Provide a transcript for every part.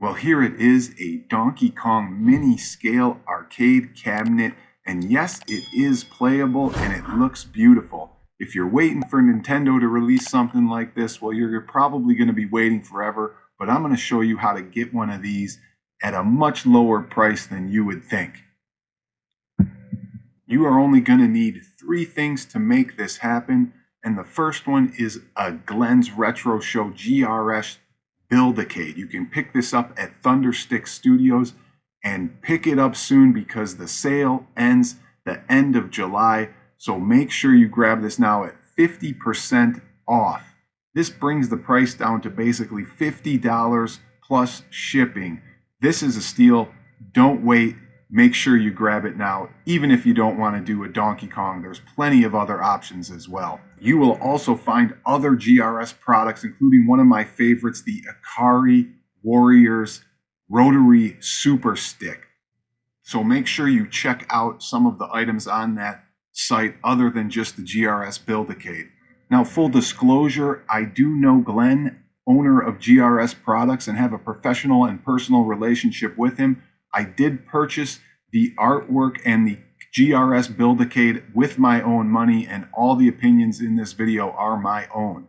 Well, here it is, a Donkey Kong mini scale arcade cabinet. And yes, it is playable and it looks beautiful. If you're waiting for Nintendo to release something like this, well, you're probably going to be waiting forever. But I'm going to show you how to get one of these at a much lower price than you would think. You are only going to need 3 things to make this happen. And the first one is a Glens Retro Show GRS Build-a-cade. You can pick this up at Thunderstick Studios and pick it up soon because the sale ends the end of July. So make sure you grab this now at 50% off. This brings the price down to basically $50 plus shipping. This is a steal. Don't wait. Make sure you grab it now, even if you don't want to do a Donkey Kong. There's plenty of other options as well. You will also find other GRS products, including one of my favorites, the Akari Warriors Rotary Super Stick. So make sure you check out some of the items on that site other than just the GRS Build-a-cade. Now, full disclosure, I do know Glenn, owner of GRS products, and have a professional and personal relationship with him. I did purchase the artwork and the GRS Build-a-cade with my own money, and all the opinions in this video are my own.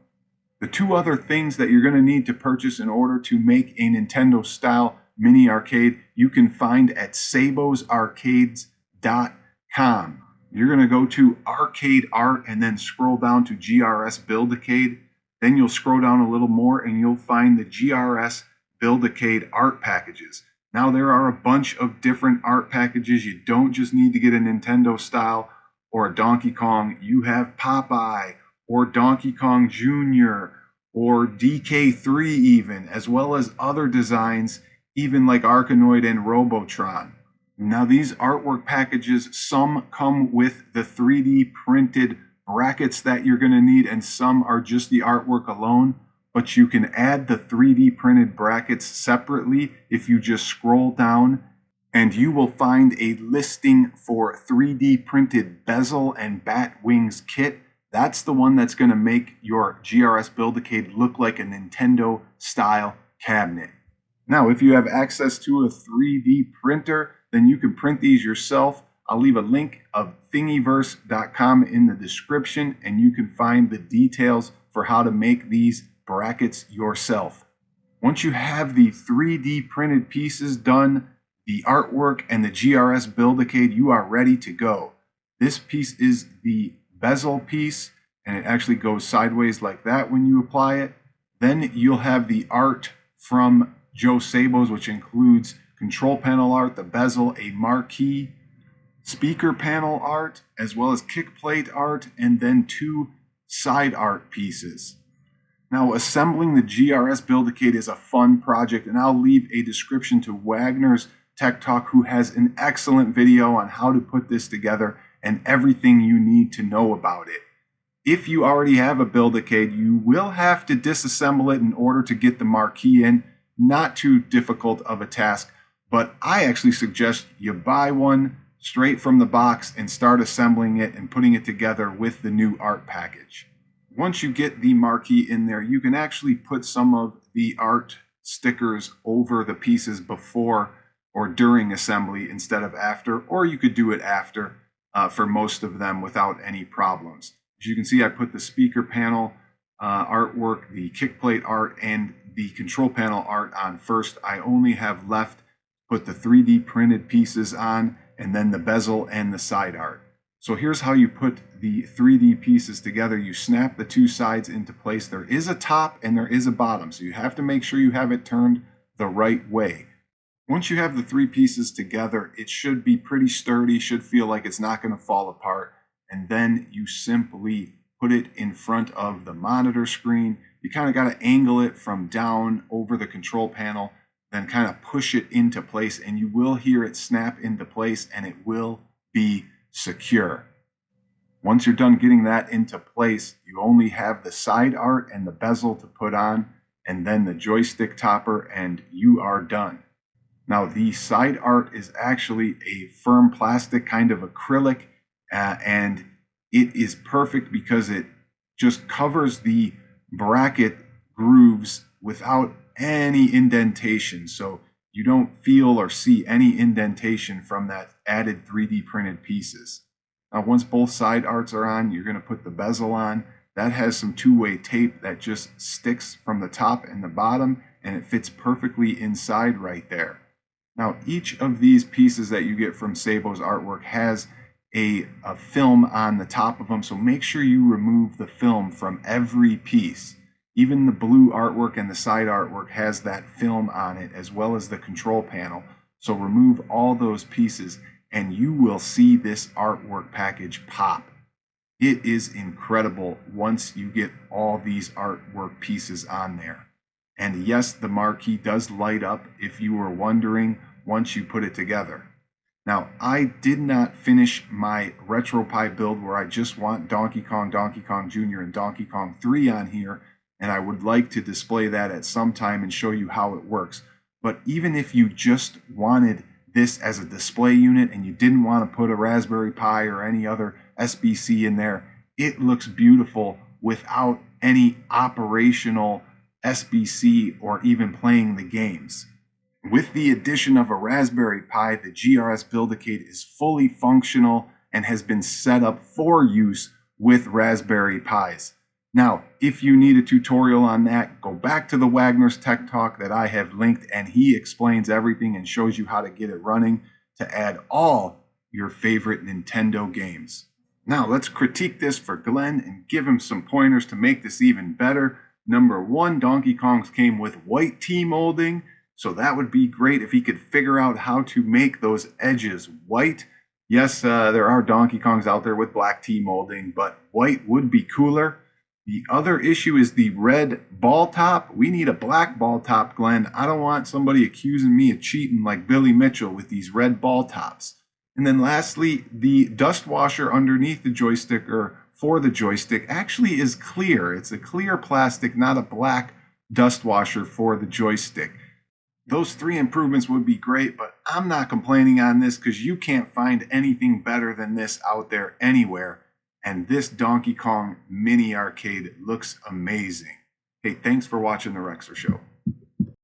The 2 other things that you're going to need to purchase in order to make a Nintendo-style mini arcade, you can find at sabosarcades.com. You're going to go to Arcade Art and then scroll down to GRS Build-a-cade. Then you'll scroll down a little more and you'll find the GRS Build-a-cade art packages. Now, there are a bunch of different art packages. You don't just need to get a Nintendo style or a Donkey Kong. You have Popeye or Donkey Kong Jr. or DK3 even, as well as other designs, even like Arkanoid and Robotron. Now, these artwork packages, some come with the 3D printed brackets that you're going to need, and some are just the artwork alone. But you can add the 3D printed brackets separately if you just scroll down, and you will find a listing for 3D printed bezel and bat wings kit. That's the one that's going to make your GRS Build-a-cade look like a Nintendo style cabinet. Now, if you have access to a 3D printer, then you can print these yourself. I'll leave a link of Thingyverse.com in the description, and you can find the details for how to make these brackets yourself. Once you have the 3D printed pieces done, the artwork and the GRS Build-a-cade, you are ready to go. This piece is the bezel piece, and it actually goes sideways like that when you apply it. Then you'll have the art from Joe Sabos, which includes control panel art, the bezel, a marquee, speaker panel art, as well as kick plate art, and then 2 side art pieces. Now, assembling the GRS Build-a-cade is a fun project, and I'll leave a description to Wagner's Tech Talk, who has an excellent video on how to put this together and everything you need to know about it. If you already have a Build-a-cade, you will have to disassemble it in order to get the marquee in. Not too difficult of a task, but I actually suggest you buy one straight from the box and start assembling it and putting it together with the new art package. Once you get the marquee in there, you can actually put some of the art stickers over the pieces before or during assembly instead of after, or you could do it after for most of them without any problems. As you can see, I put the speaker panel artwork, the kick plate art, and the control panel art on first. I only have left put the 3D printed pieces on, and then the bezel and the side art. So here's how you put the 3D pieces together. You snap the 2 sides into place. There is a top and there is a bottom, so you have to make sure you have it turned the right way. Once you have the 3 pieces together, it should be pretty sturdy, should feel like it's not going to fall apart, and then you simply put it in front of the monitor screen. You kind of got to angle it from down over the control panel, then kind of push it into place, and you will hear it snap into place, and it will be secure. Once you're done getting that into place, you only have the side art and the bezel to put on, and then the joystick topper, and you are done. Now, the side art is actually a firm plastic kind of acrylic, and it is perfect because it just covers the bracket grooves without any indentation, so you don't feel or see any indentation from that added 3D printed pieces. Now, once both side arts are on, you're going to put the bezel on. That has some two-way tape that just sticks from the top and the bottom, and it fits perfectly inside right there. Now, each of these pieces that you get from Sabo's artwork has a film on the top of them, so make sure you remove the film from every piece. Even the blue artwork and the side artwork has that film on it, as well as the control panel. So remove all those pieces and you will see this artwork package pop. It is incredible once you get all these artwork pieces on there. And yes, the marquee does light up if you were wondering once you put it together. Now, I did not finish my RetroPie build where I just want Donkey Kong, Donkey Kong Jr., and Donkey Kong 3 on here, and I would like to display that at some time and show you how it works. But even if you just wanted this as a display unit and you didn't want to put a Raspberry Pi or any other SBC in there, it looks beautiful without any operational SBC or even playing the games. With the addition of a Raspberry Pi, the GRS Build-a-cade is fully functional and has been set up for use with Raspberry Pis. Now, if you need a tutorial on that, go back to the Wagner's Tech Talk that I have linked, and he explains everything and shows you how to get it running to add all your favorite Nintendo games. Now, let's critique this for Glenn and give him some pointers to make this even better. Number one, Donkey Kong's came with white T-molding, so that would be great if he could figure out how to make those edges white. Yes, there are Donkey Kongs out there with black T-molding, but white would be cooler. The other issue is the red ball top. We need a black ball top, Glenn. I don't want somebody accusing me of cheating like Billy Mitchell with these red ball tops. And then lastly, the dust washer underneath the joystick or for the joystick actually is clear. It's a clear plastic, not a black dust washer for the joystick. Those three improvements would be great, but I'm not complaining on this because you can't find anything better than this out there anywhere. And this Donkey Kong mini arcade looks amazing. Hey, thanks for watching The Rexer Show.